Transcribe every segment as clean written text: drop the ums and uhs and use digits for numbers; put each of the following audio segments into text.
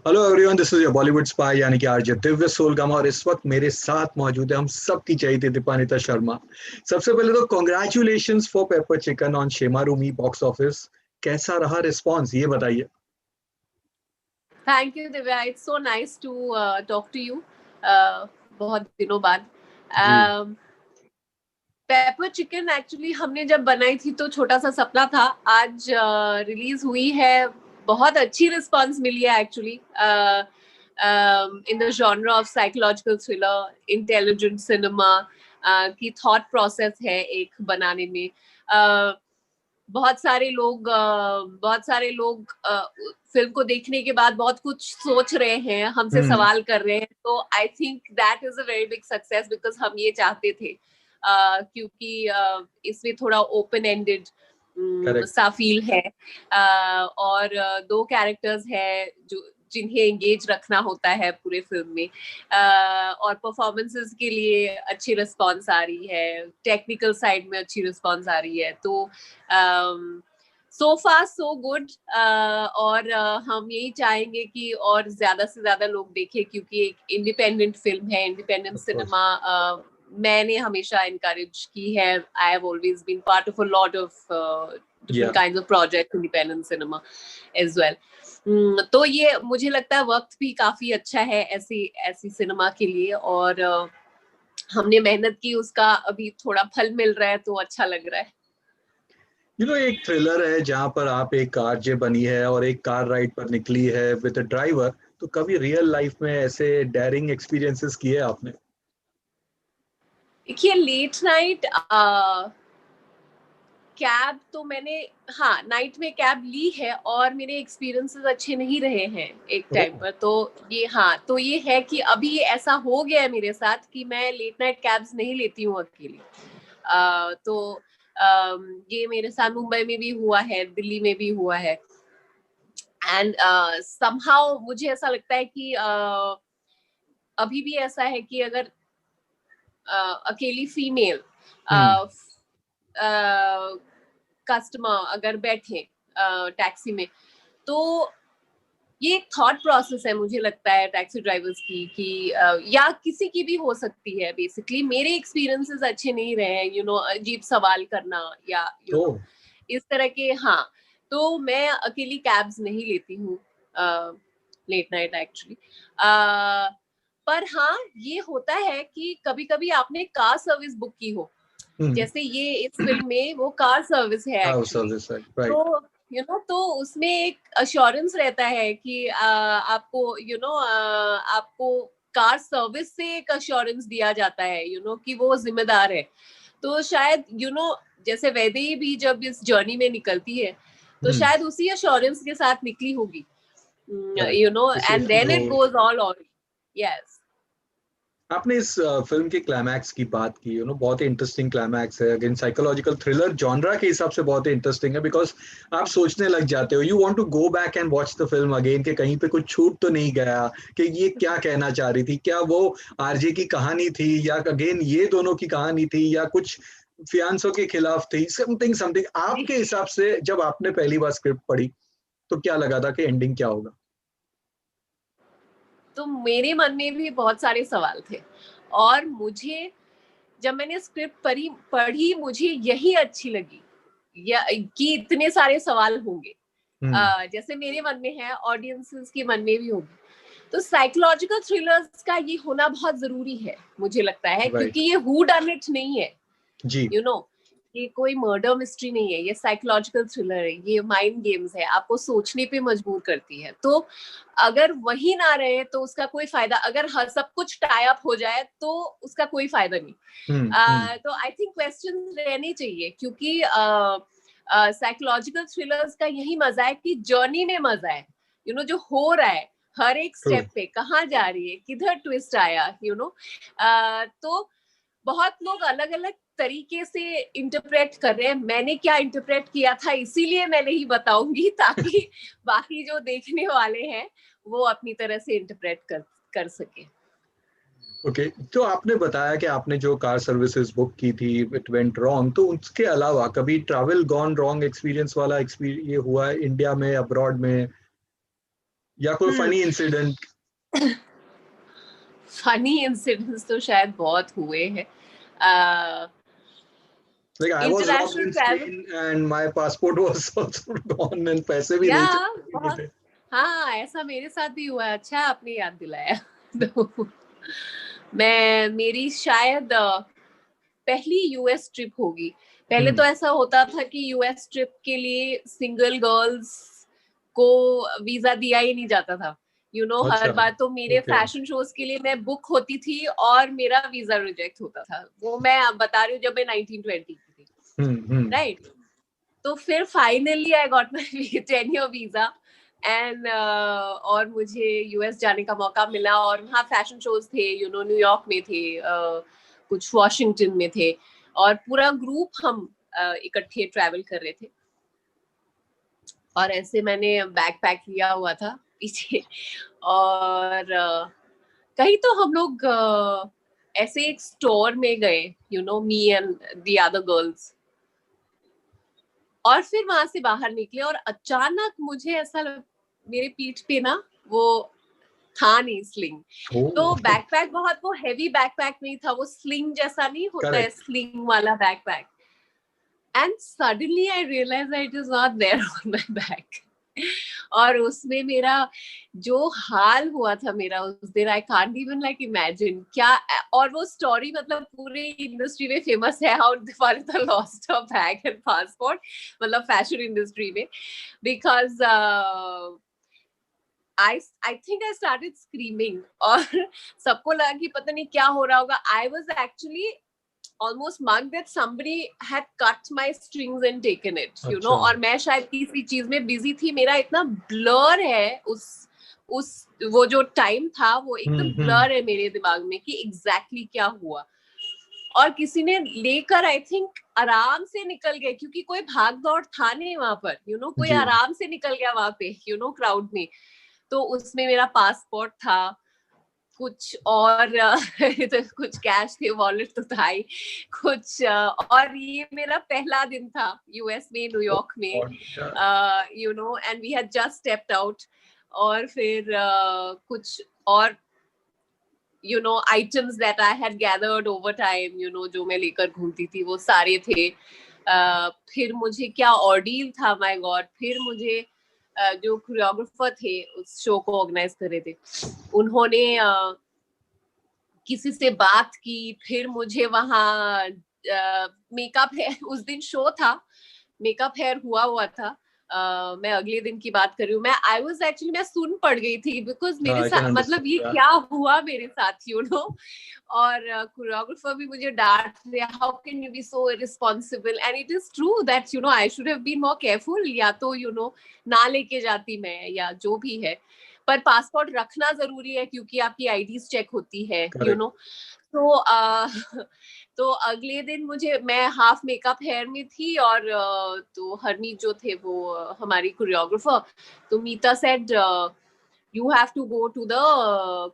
Hello everyone, this is your Bollywood spy यानी कि RJ Divya Soulgama. और इस वक्त मेरे साथ मौजूद है हम सबकी चहेती दीपानिता शर्मा। सबसे पहले तो congratulations for pepper chicken on ShemarooMe box office. कैसा रहा रिस्पॉन्स, ये बताइए। Thank you Divya, it's so nice to talk to you बहुत दिनों बाद। जी। पेपर चिकन एक्चुअली हमने जब बनाई थी तो छोटा सा सपना था। आज रिलीज हुई है, बहुत अच्छी रिस्पांस मिली है actually in the genre of psychological thriller, intelligent cinema की थॉट प्रोसेस है एक बनाने में। बहुत सारे लोग फिल्म को देखने के बाद बहुत कुछ सोच रहे हैं, हमसे सवाल कर रहे हैं, तो I think that is a very big success because हम ये चाहते थे क्योंकि इसमें थोड़ा ओपन एंडेड सा फील है और दो कैरेक्टर्स है जो जिन्हें एंगेज रखना होता है पूरे फिल्म में और परफॉर्मेंसेस के लिए अच्छी रिस्पांस आ रही है, टेक्निकल साइड में अच्छी रिस्पांस आ रही है, तो सो फार सो गुड। और हम यही चाहेंगे कि और ज्यादा से ज्यादा लोग देखें क्योंकि एक इंडिपेंडेंट फिल्म है, इंडिपेंडेंट सिनेमा मैंने हमेशा इनकरेज की है। I have always been part of a lot of different kinds of project independent cinema as well. तो ये मुझे लगता है वक्त भी काफी अच्छा है ऐसी सिनेमा के लिए और हमने मेहनत की, उसका अभी थोड़ा फल मिल रहा है तो अच्छा लग रहा है। एक थ्रिलर है जहां पर आप एक आरजे बनी है और एक कार राइड पर निकली है विद अ ड्राइवर। तो कभी रियल लाइफ में ऐसे डेयरिंग एक्सपीरियंसेस किए आपने? देखिए, लेट नाइट कैब तो मैंने, हाँ, नाइट में कैब ली है और मेरे एक्सपीरियंसेस अच्छे नहीं रहे हैं एक टाइम पर। तो ये है कि अभी ऐसा हो गया है मेरे साथ कि मैं लेट नाइट कैब्स नहीं लेती हूँ अकेली। तो ये मेरे साथ मुंबई में भी हुआ है, दिल्ली में भी हुआ है एंड समहाउ मुझे ऐसा लगता है कि अभी भी ऐसा है कि अगर अकेली फीमेल कस्टमर अगर बैठे टैक्सी में, तो ये एक थॉट प्रोसेस है मुझे लगता है टैक्सी ड्राइवर्स की कि या किसी की भी हो सकती है। बेसिकली मेरे एक्सपीरियंसेस अच्छे नहीं रहे हैं, अजीब सवाल करना या इस तरह के। हाँ, तो मैं अकेली कैब्स नहीं लेती हूँ लेट नाइट एक्चुअली। पर हाँ, ये होता है कि कभी कभी आपने कार सर्विस बुक की हो, जैसे ये इस फिल्म में वो कार सर्विस है एक्चुअली, तो तो उसमें एक अश्योरेंस रहता है कि आपको आपको कार सर्विस से एक अश्योरेंस दिया जाता है कि वो जिम्मेदार है। तो शायद जैसे वैदेही भी जब इस जर्नी में निकलती है तो शायद उसी अश्योरेंस के साथ निकली होगी, and then it goes all on. Yes, आपने इस फिल्म के क्लाइमैक्स की बात की, बहुत ही इंटरेस्टिंग क्लाइमैक्स है। अगेन साइकोलॉजिकल थ्रिलर जॉनरा के हिसाब से बहुत ही इंटरेस्टिंग है बिकॉज आप सोचने लग जाते हो, you want to go back and watch the film again कि कहीं पे कुछ छूट तो नहीं गया, कि ये क्या कहना चाह रही थी, क्या वो आरजे की कहानी थी या अगेन ये दोनों की कहानी थी या कुछ फियांसों के खिलाफ थी, समथिंग समथिंग। आपके हिसाब से जब आपने पहली बार स्क्रिप्ट पढ़ी तो क्या लगा था कि एंडिंग क्या होगा? तो मेरे मन में भी बहुत सारे सवाल थे और मुझे जब मैंने स्क्रिप्ट पढ़ी मुझे यही अच्छी लगी या कि इतने सारे सवाल होंगे जैसे मेरे मन में है, ऑडियंसेस के मन में भी होंगे। तो साइकोलॉजिकल थ्रिलर्स का ये होना बहुत जरूरी है मुझे लगता है, क्योंकि ये हू डन इट नहीं है जी। ये कोई मर्डर मिस्ट्री नहीं है, ये साइकोलॉजिकल थ्रिलर है, ये माइंड गेम्स है, आपको सोचने पे मजबूर करती है। तो अगर वही ना रहे तो उसका कोई फायदा, अगर सब कुछ टाई अप हो जाए तो उसका कोई फायदा नहीं। तो आई थिंक क्वेश्चन रहने चाहिए, क्योंकि साइकोलॉजिकल थ्रिलर्स का यही मजा है कि जर्नी में मजा है, जो हो रहा है हर एक स्टेप पे, कहाँ जा रही है, किधर ट्विस्ट आया, तो बहुत लोग अलग अलग तरीके से इंटरप्रेट कर रहे हैं। मैंने क्या इंटरप्रेट किया था इसीलिए मैं नहीं बताऊंगी, ताकि बाकी जो देखने वाले हैं वो अपनी तरह से इंटरप्रेट कर सके। ओके, तो आपने बताया कि आपने जो कार सर्विसेज बुक की थी इट वेंट रॉन्ग, तो उसके अलावा कभी ट्रैवल गॉन रॉन्ग एक्सपीरियंस वाला ये हुआ है इंडिया में, अब्रॉड में, या कोई फनी इंसिडेंट? फनी इंसिडेंट्स तो शायद बहुत हुए हैं. Like I was robbed international in travel, Spain and my passport was also gone and पैसे भी या नहीं थे बहुत, थे. हाँ ऐसा मेरे साथ भी हुआ है. अच्छा आपने याद दिलाया. तो मेरी शायद पहली यूएस ट्रिप होगी. पहले तो ऐसा होता था कि यूएस ट्रिप के लिए सिंगल गर्ल्स को वीजा दिया ही नहीं जाता था. हर बार तो मेरे फैशन शोज के लिए मैं बुक होती थी और मेरा वीजा रिजेक्ट होता था. वो मैं बता रही हूँ जब मैं 1920 की थी, राइट. तो फिर finally I got my 10-year visa and और मुझे यूएस जाने का मौका मिला. और वहाँ फैशन शोज थे, न्यूयॉर्क में थे, कुछ वॉशिंगटन में थे, और पूरा ग्रुप हम इकट्ठे ट्रैवल कर रहे थे. और ऐसे मैंने बैकपैक लिया हुआ था पीछे, और कहीं तो हम लोग ऐसे एक स्टोर में गए, me and the other girls. और फिर वहां से बाहर निकले और अचानक मुझे ऐसा मेरे पीठ पे ना वो था नहीं स्लिंग. तो बैकपैक बहुत वो हेवी बैकपैक नहीं था, वो स्लिंग जैसा नहीं होता है, स्लिंग वाला backpack. And suddenly I realise that it is not there on my back. और उसमें मेरा जो हाल हुआ था मेरा उस दिन, I can't even like imagine क्या. और वो स्टोरी मतलब पूरे इंडस्ट्री में फेमस है, how Nivarita lost her bag and passport, मतलब फैशन इंडस्ट्री में. Because I think I started screaming और सबको लगा कि पता नहीं क्या हो रहा होगा. I was actually almost mugged that somebody had cut my strings and taken it, और मैं शायद किसी चीज में बिजी थी. मेरा इतना ब्लर है उस वो जो टाइम था वो एकदम ब्लर है मेरे दिमाग में कि एग्जैक्टली क्या हुआ. और किसी ने लेकर आई थिंक आराम से निकल गए, क्योंकि कोई भाग दौड़ था नहीं वहां पर, कोई आराम से निकल गया वहां पे, क्राउड में. तो उसमें मेरा पासपोर्ट था, कुछ और तो कुछ कैश थे, वॉलेट तो था ही कुछ. और ये मेरा पहला दिन था यूएस में, न्यूयॉर्क में, and we had just stepped out. और फिर कुछ और items that I had gathered over time, जो मैं लेकर घूमती थी वो सारे थे. फिर मुझे क्या ऑर्डील था, माय गॉड. फिर मुझे जो कोरियोग्राफर थे उस शो को ऑर्गेनाइज कर रहे थे, उन्होंने किसी से बात की. फिर मुझे वहाँ मेकअप है, उस दिन शो था, मेकअप हेयर हुआ था. मैं अगले दिन की बात कर रही हूँ. मैं सुन पड़ गई थी, बिकॉज मेरे साथ मतलब ये क्या हुआ मेरे साथ, और कोरियोग्राफर भी मुझे डांट रहे, how can you be so irresponsible. And it is true that I should have been more careful, या तो ना लेके जाती मैं, या जो भी है. पर पासपोर्ट रखना जरूरी है क्योंकि आपकी आईडीज चेक होती है, तो अगले दिन मैं हाफ मेकअप हेयर में थी. और तो हरमीत जो थे वो हमारी कोरियोग्राफर, तो Meeta said you have to go to the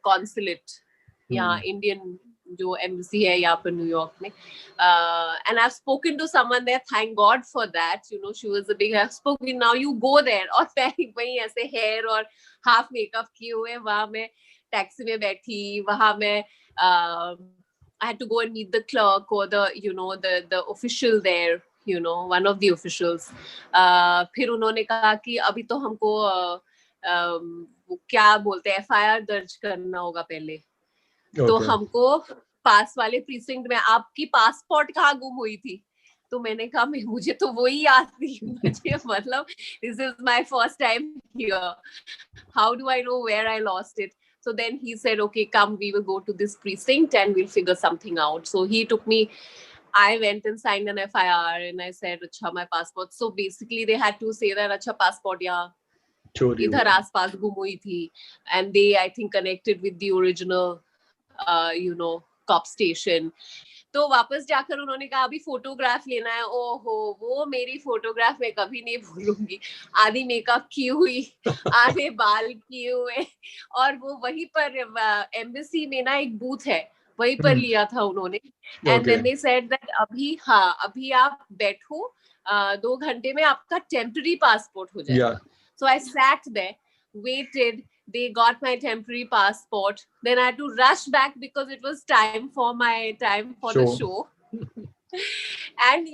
consulate, यहाँ इंडियन जो एम्बेसी है यहाँ पर न्यूयॉर्क में. And I have spoken to someone there, thank God for that, she was a big, I have spoken, now you go there. और मैं वहीं ऐसे हेयर और हाफ मेकअप किए हुए वहां मैं टैक्सी में बैठी. वहां मैं I had to go and meet the clerk or the official there, one of the officials. फिर उन्होंने कहा कि अभी तो हमको वो क्या बोलते हैं, FIR दर्ज करना होगा पहले. तो हमको पास वाले प्रीसिंक्ट में, आपकी पासपोर्ट कहाँ गुम हुई थी? तो मैंने कहा मुझे तो वही याद नहीं, मुझे मतलब this is my first time here, how do I know where I lost it? So then he said, okay, come, we will go to this precinct and we'll figure something out. So he took me, I went and signed an FIR and I said, acha, my passport. So basically they had to say that, acha, passport yahan idhar aas paas gum hui thi. And they, I think, connected with the original, cop station. तो वापस जाकर उन्होंने कहा अभी photograph लेना है. ओहो, वो मेरी फोटोग्राफ मैं कभी नहीं भूलूंगी. आधी मेकअप की हुई, आधे बाल किए हुए, और वो वहीं पर एम्बेसी में ना एक बूथ है, वहीं पर लिया था उन्होंने. And then they said that अभी आप बैठो, 2 घंटे में आपका टेम्पररी पासपोर्ट हो जाएगा. So I sat there, waited, they got my temporary passport. Then I had to rush back because it was time for the show. And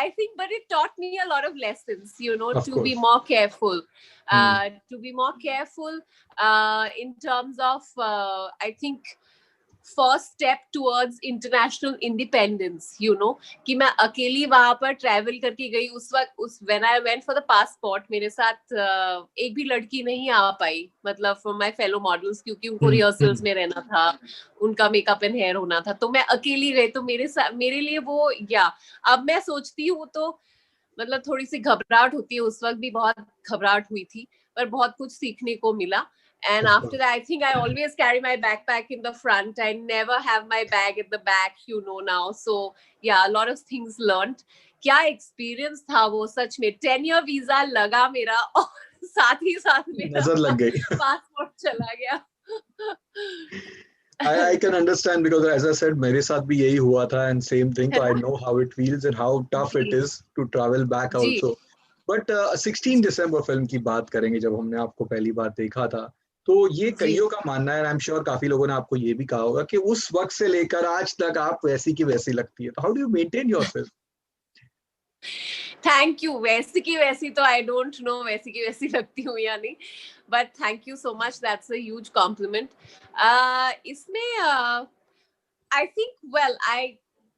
I think, but it taught me a lot of lessons, Of to course. be more careful, in terms of, I think, first step towards international independence, कि मैं अकेली वहां पर travel करके गई उस वक्त, when I went for the passport, मेरे साथ एक भी लड़की नहीं आ पाई, मतलब from my fellow models, क्योंकि उनको रिहर्सल्स में रहना था, उनका मेकअप एंड हेयर होना था, तो मैं अकेली गई, तो मेरे लिए वो, अब मैं सोचती हूँ तो मतलब थोड़ी सी घबराहट होती है, उस वक्त भी बहुत घबराहट हुई थी, पर बहुत कुछ सीखने को मिला. And after that, I think I always carry my backpack in the front. I never have my bag at the back, now. So yeah, a lot of things learned. क्या experience था वो, सच में 10-year visa लगा मेरा, और साथ ही साथ मेरा नजर लग गई. passport चला गया. I can understand, because as I said, मेरे साथ भी यही हुआ था, and same thing. So I know how it feels and how tough it is to travel back also. But 16 December film की बात करेंगे, जब हमने आपको पहली बार देखा था, तो ये कईयों का मानना है, आई एम श्योर काफी लोगों ने आपको ये भी कहा होगा कि उस वक्त से लेकर आज तक आप वैसी की वैसी लगती है. तो how do you maintain yourself? Thank you. वैसी की वैसी तो आई डोंट नो वैसी की वैसी लगती हूँ या नहीं, but thank you so much, that's a huge compliment. इसमें I think, well,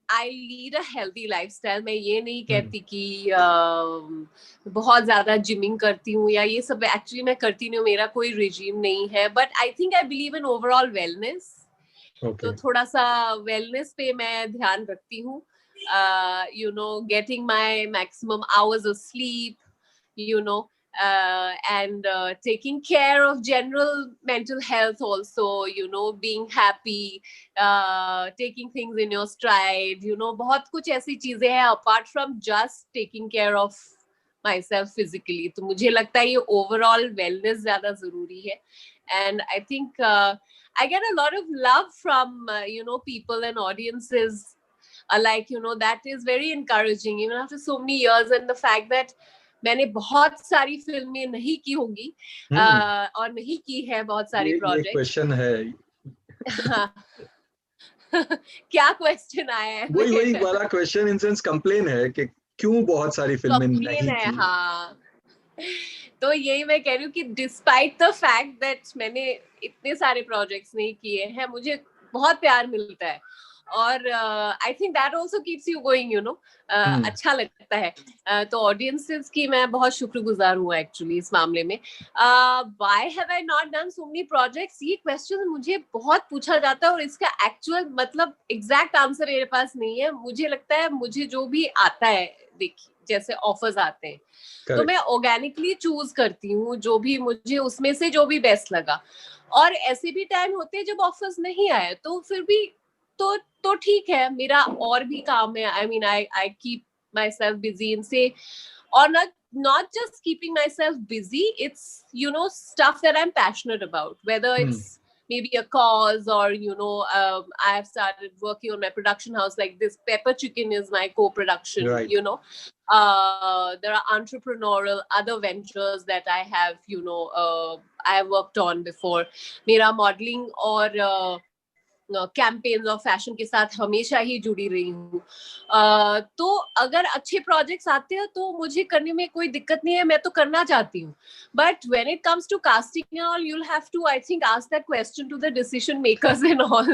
I lead a healthy lifestyle. मैं ये नहीं कहती कि बहुत ज्यादा जिमिंग करती हूँ या ये सब, एक्चुअली मैं करती नहीं हूँ, मेरा कोई रिजीम नहीं है, but I think I believe in overall wellness. तो थोड़ा सा वेलनेस पे मैं ध्यान रखती हूँ. Getting my maximum hours of sleep, and taking care of general mental health also, being happy, taking things in your stride, बहुत कुछ ऐसी चीजें हैं apart from just taking care of myself physically. तो मुझे लगता है ये overall wellness ज़्यादा ज़रूरी है. And I think I get a lot of love from people and audiences alike, that is very encouraging even after so many years. And the fact that मैंने बहुत सारी फिल्में नहीं की होंगी, और नहीं की है बहुत सारे प्रोजेक्ट. ये क्वेश्चन है. क्या क्वेश्चन आया है? वही वाला क्वेश्चन, इन सेंस कंप्लेन है कि क्यों बहुत सारी फिल्में नहीं की. हाँ, तो यही मैं कह रही हूँ कि डिस्पाइट द फैक्ट दैट मैंने इतने सारे प्रोजेक्ट्स नहीं किए हैं, मुझे बहुत प्यार मिलता है, और I think that also keeps you going, अच्छा लगता है. तो ऑडियंसेस की मैं बहुत शुक्रगुजार हूँ एक्चुअली इस मामले में. Why have I not done so many projects, ये क्वेश्चन मुझे बहुत पूछा जाता है, और इसका एक्चुअल मतलब एग्जैक्ट आंसर मेरे पास नहीं है. मुझे लगता है मुझे जो भी आता है, देखिए जैसे ऑफर्स आते हैं, तो मैं ऑर्गेनिकली चूज करती हूँ जो भी मुझे उसमें से जो भी बेस्ट लगा. और ऐसे भी टाइम होते हैं जब ऑफर्स नहीं आए, तो फिर भी तो ठीक है, मेरा और भी काम है. I mean I keep my self busy इनसे, और not just keeping myself busy, it's stuff that I'm passionate about, whether it's maybe a cause or I have started working on my production house, like this Pepper Chicken is my co-production, right. There are entrepreneurial other ventures that I have I have worked on before. मेरा modeling और campaigns और fashion के साथ हमेशा ही जुड़ी रही हूँ. तो अगर अच्छे प्रोजेक्ट्स आते हैं तो मुझे करने में कोई दिक्कत नहीं है, मैं तो करना चाहती हूँ. But when it comes to casting and all, you'll have to, I think, ask that question to the decision makers and all,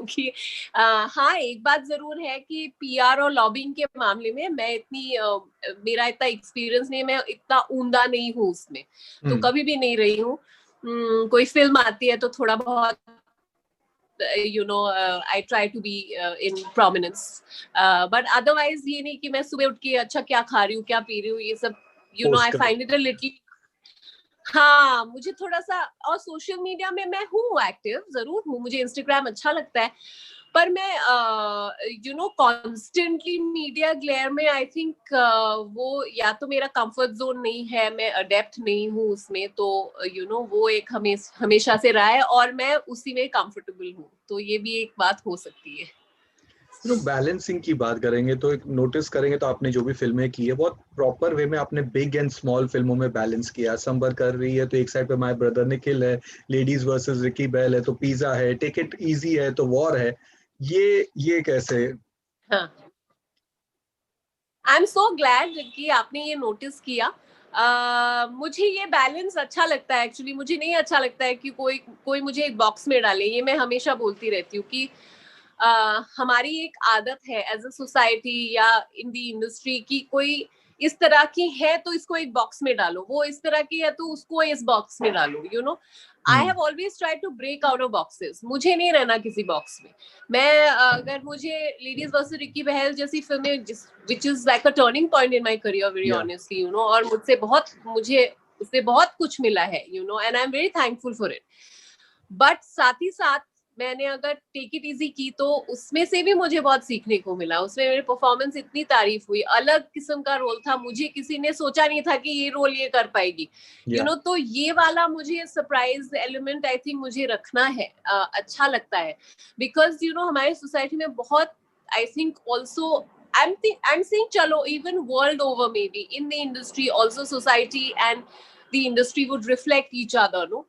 कि हाँ, एक बात जरूर है कि PR और लॉबिंग के मामले में मैं मेरा इतना एक्सपीरियंस नहीं है, मैं इतना ऊंधा नहीं हूँ उसमें, तो कभी भी नहीं रही हूँ. कोई फिल्म आती है तो थोड़ा बहुत I try to be in prominence, but otherwise ये नहीं कि मैं सुबह उठ के अच्छा क्या खा रही हूँ, क्या पी रही हूँ, ये सब I find it a little. हाँ, मुझे थोड़ा सा, और सोशल मीडिया में मैं हूँ एक्टिव, जरूर हूँ, मुझे इंस्टाग्राम अच्छा लगता है, पर मैं कॉन्स्टेंटली मीडिया ग्लेयर में, आई थिंक वो या तो मेरा कंफर्ट जोन नहीं है, मैं अडेप्ट नहीं हूँ उसमें, तो वो एक हमेशा से रहा है, और मैं उसी में कंफर्टेबल हूँ, तो ये भी एक बात हो सकती है. बैलेंसिंग की बात करेंगे तो एक नोटिस करेंगे तो आपने जो भी फिल्में की है बहुत प्रॉपर वे में आपने बिग एंड स्मॉल फिल्मों में बैलेंस किया। संबर कर रही है तो एक साइड पे माय ब्रदर निखिल है, लेडीज वर्सेस रिकी बेल है तो पिज्जा है, टेक इट इजी है तो वॉर है। ये कैसे? हाँ, आई एम सो ग्लैड कि आपने ये नोटिस किया। मुझे ये बैलेंस अच्छा लगता है एक्चुअली। मुझे नहीं अच्छा लगता है कि कोई कोई मुझे एक बॉक्स में डाले। ये मैं हमेशा बोलती रहती हूँ कि हमारी एक आदत है एज अ सोसाइटी या इन द इंडस्ट्री की कोई इस तरह की है तो इसको एक बॉक्स में डालो, वो इस तरह की है तो उसको इस बॉक्स में डालो, you know. I have always try to break out of boxes. मुझे नहीं रहना किसी बॉक्स में। मैं अगर मुझे लेडीज वर्सेस रिकी बहल जैसी फिल्में which is like a turning point in my career very honestly, you know, और मुझे उससे बहुत कुछ मिला है, you know, and I am very thankful for it. But साथ ही साथ मैंने अगर टेक इट इजी की तो उसमें से भी मुझे बहुत सीखने को मिला। उसमें मेरी परफॉर्मेंस इतनी तारीफ हुई, अलग किस्म का रोल था, मुझे किसी ने सोचा नहीं था कि ये रोल ये कर पाएगी, यू नो। तो ये वाला मुझे सरप्राइज एलिमेंट आई थिंक मुझे रखना है, अच्छा लगता है। बिकॉज यू नो हमारी सोसाइटी में बहुत I think also I'm saying chalo even world over maybe in the industry also society and the industry would reflect each other, no?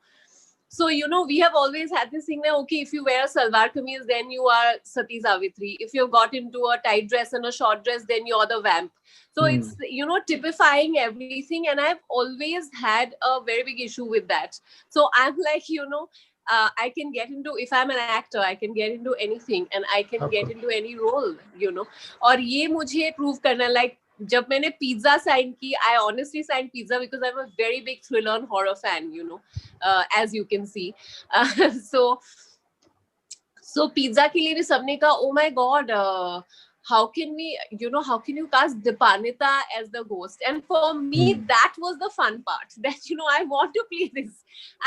So, you know, we have always had this thing that, okay, if you wear a salwar kameez, then you are Sati Savitri. If you've got into a tight dress and a short dress, then you're the vamp. So it's, you know, typifying everything. And I've always had a very big issue with that. So I'm like, you know, I can get into, if I'm an actor, I can get into anything and I can get into any role, you know. और ये मुझे prove करना, like, जब मैंने pizza sign की, I honestly sign pizza because I am a very big thriller and horror fan, you know, as you can see. So pizza के लिए भी सबने कहा, oh my God, how can we, you know, how can you cast Dipanita as the ghost? And for me that was the fun part, that, you know, I want to play this,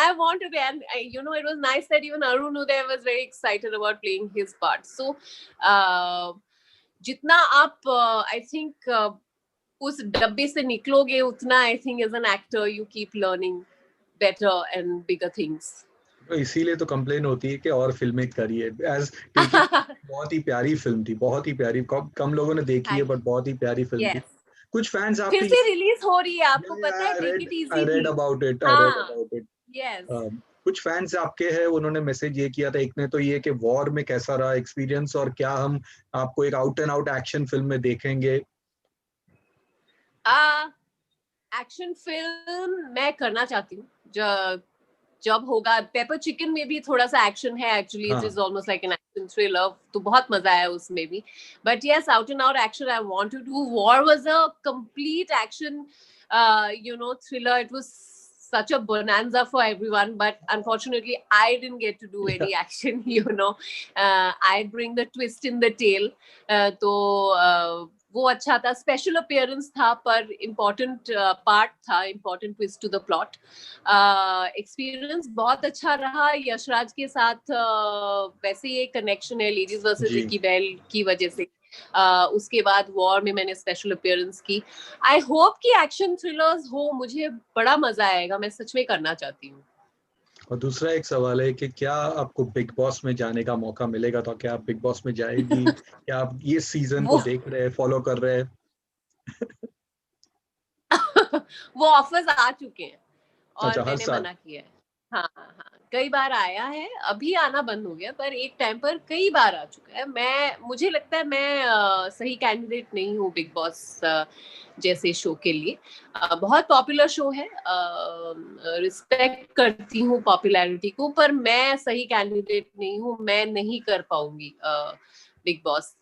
I want to be, and you know, it was nice that even Arun Uday was very excited about playing his part. So जितना आप I think उस डब्बे से निकलोगे उतना I think as an actor you keep learning better and bigger things. इसीलिए तो complain होती है कि और फिल्में करिए। एज बहुत ही प्यारी फिल्म थी, बहुत ही प्यारी, कम लोगों ने देखी है बट बहुत ही प्यारी फिल्म थी। कुछ फैंस फिर आपकी से रिलीज हो रही है, आपको पता है? Take it easy. I read about it, I read about it. Yes, कुछ फैंस आपके हैं, उन्होंने मैसेज ये किया था, एक ने तो ये कि वॉर में कैसा रहा एक्सपीरियंस और क्या हम आपको एक out and out action film में देखेंगे? एक्शन फिल्म मैं करना चाहती हूँ जब होगा। पेपर चिकन में भी थोड़ा सा एक्शन है actually, it is almost like an action thriller, तो बहुत मजा आया उसमें भी। But yes, out and out action I want to do. War was a complete action, you know, thriller. It was such a bonanza for everyone, but unfortunately I didn't get to do any action, you know. I bring the twist in the tail. तो वो अच्छा था, special appearance था, पर important part था, important twist to the plot. Experience बहुत अच्छा रहा यशराज के साथ। वैसे ये कनेक्शन है लेडीज वर्सेस रिकी बेल की वजह से। उसके बाद वॉर में मैंने स्पेशल अपीयरेंस की। आई होप कि एक्शन थ्रिलर्स हो, मुझे बड़ा मजा आएगा, मैं सच में करना चाहती हूँ। और दूसरा एक सवाल है कि क्या आपको बिग बॉस में जाने का मौका मिलेगा, तो क्या आप बिग बॉस में जाएगी? क्या आप ये सीजन को देख रहे हैं, फॉलो कर रहे हैं? वो ऑफर्स आ चुके हैं और अच्छा, मैंने मना किया है। हाँ हाँ, कई बार आया है, अभी आना बंद हो गया, पर एक टाइम पर कई बार आ चुका है। मुझे लगता है मैं सही कैंडिडेट नहीं हूँ बिग बॉस जैसे शो के लिए। बहुत पॉपुलर शो है, रिस्पेक्ट करती हूँ पॉपुलैरिटी को, पर मैं सही कैंडिडेट नहीं हूँ, मैं नहीं कर पाऊंगी बिग बॉस।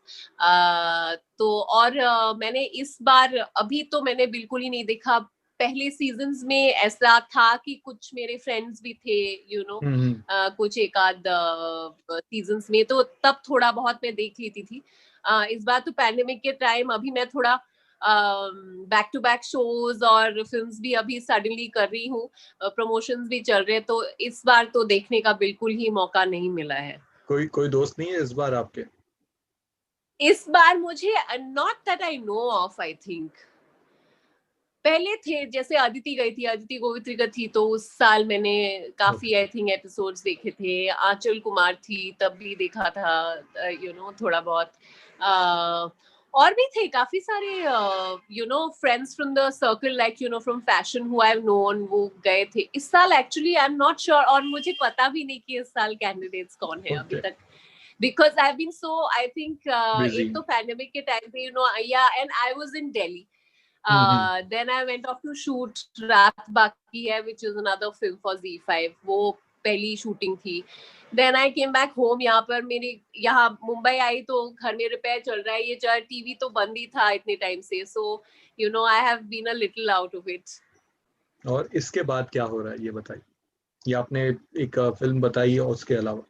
तो और मैंने इस बार अभी तो मैंने बिल्कुल ही नहीं देखा। पहले सीजन्स में ऐसा था कि कुछ मेरे फ्रेंड्स भी थे, यू नो, कुछ एक आध सीजन्स में, तो तब थोड़ा बहुत मैं देख लेती थी। इस बार तो पैंडेमिक के टाइम अभी मैं थोड़ा बैक टू बैक शोज और फिल्म्स भी अभी सडनली कर रही हूँ, प्रमोशंस भी चल रहे हैं, तो इस बार तो देखने का बिल्कुल ही मौका नहीं मिला है। कोई दोस्त नहीं है इस बार आपके? इस बार मुझे not that I know of, I think पहले थे, जैसे अदिति गई थी, अदिति गोवित्रिकर थी, तो उस साल मैंने काफी आई थिंक एपिसोड्स देखे थे। आंचल कुमार थी, तब भी देखा था, यू नो, थोड़ा बहुत। और भी थे काफी सारे friends from the circle, like from fashion who I have known, वो गए थे इस साल। Actually I am not sure, और मुझे पता भी नहीं कि इस साल कैंडिडेट्स कौन है अभी तक, because I've been so, I think एक तो pandemic के time पे yeah, and I was in Delhi. Then I went off to shoot रात बाकी है, which is another film for ZEE5, वो पहली shooting थी। Then I came back home, यहाँ पर मेरे यहाँ मुंबई आई तो घर में रिपेयर चल रहा है, ये चाहे टीवी तो बंद ही था इतने टाइम से, so I have been a little out of it. और इसके बाद क्या हो रहा है ये बताइए, ये आपने एक फिल्म बताई और उसके अलावा?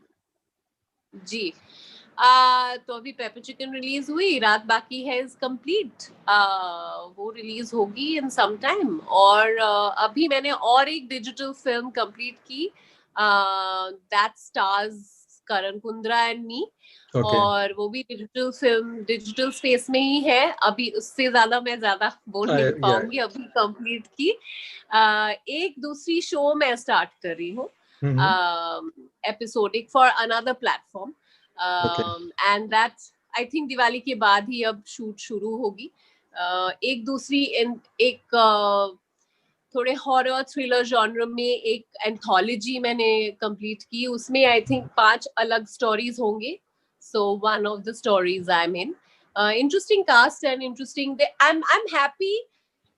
जी तो अभी पेपर चिकन रिलीज हुई, रात बाकी है इज कंप्लीट, वो रिलीज होगी इन सम टाइम। और अभी मैंने और एक डिजिटल फिल्म कंप्लीट की, that stars Karan Kundra and me, और वो भी डिजिटल फिल्म, डिजिटल स्पेस में ही है। अभी उससे ज्यादा मैं बोल नहीं पाऊंगी, अभी कंप्लीट की। एक दूसरी शो मैं स्टार्ट कर रही हूँ, episodic for another platform, and that I think Diwali के बाद ही अब शूट शुरू होगी। एक दूसरी एक थोड़े हॉरर थ्रिलर जॉनर में एक एंथोलॉजी मैंने कंप्लीट की, उसमें आई थिंक 5 अलग स्टोरीज होंगे। So one of the stories I mean interesting cast and interesting, I am happy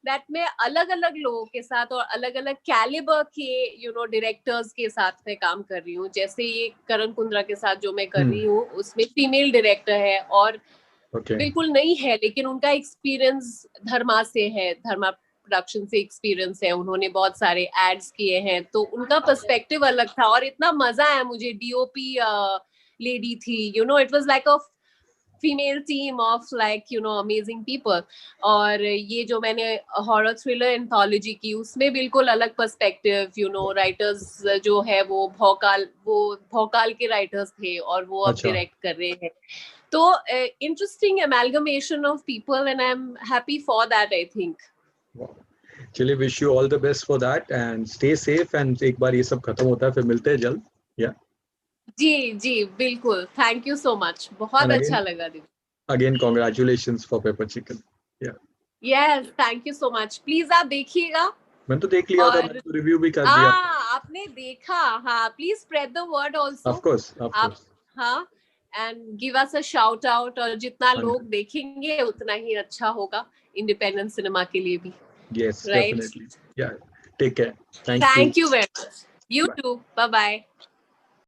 that मैं अलग अलग लोगों के साथ और अलग अलग कैलिबर के डायरेक्टर्स के साथ में काम कर रही हूँ। जैसे ये करण कुंद्रा के साथ जो मैं कर रही हूँ, उसमें फीमेल डायरेक्टर है और बिल्कुल नहीं है, लेकिन उनका एक्सपीरियंस धर्मा से है, धर्मा प्रोडक्शन से एक्सपीरियंस है, उन्होंने बहुत सारे एड्स किए हैं, तो उनका पर्सपेक्टिव अलग था और इतना मजा आया मुझे। डीओपी लेडी थी, it was like a female team of amazing people. और ये जो मैंने हॉरर थ्रिलर एंथोलॉजी की, उसमें बिल्कुल अलग पर्सपेक्टिव, राइटर्स जो है वो भौकाल के राइटर्स थे और वो अब डायरेक्ट कर रहे हैं। तो interesting amalgamation of people and I am happy for that, I think. चलिए, wish you all the best for that and stay safe, and एक बार ये सब खत्म होता है फिर मिलते हैं जल्द। या जी बिल्कुल, थैंक यू सो मच, बहुत अच्छा लगा दीदी। Again congratulations for pepper chicken. Yes, thank you so much, please आप देखिएगा। मैंने तो देख लिया था, मैंने तो रिव्यू भी कर दिया। आपने देखा, हाँ, please spread the word also. Of course हाँ, and give us a shout out, और जितना लोग देखेंगे उतना ही अच्छा होगा इंडिपेंडेंट सिनेमा के लिए भी। Yes, right? Definitely. Yeah. Take care. Thank you very much. You too. Bye bye.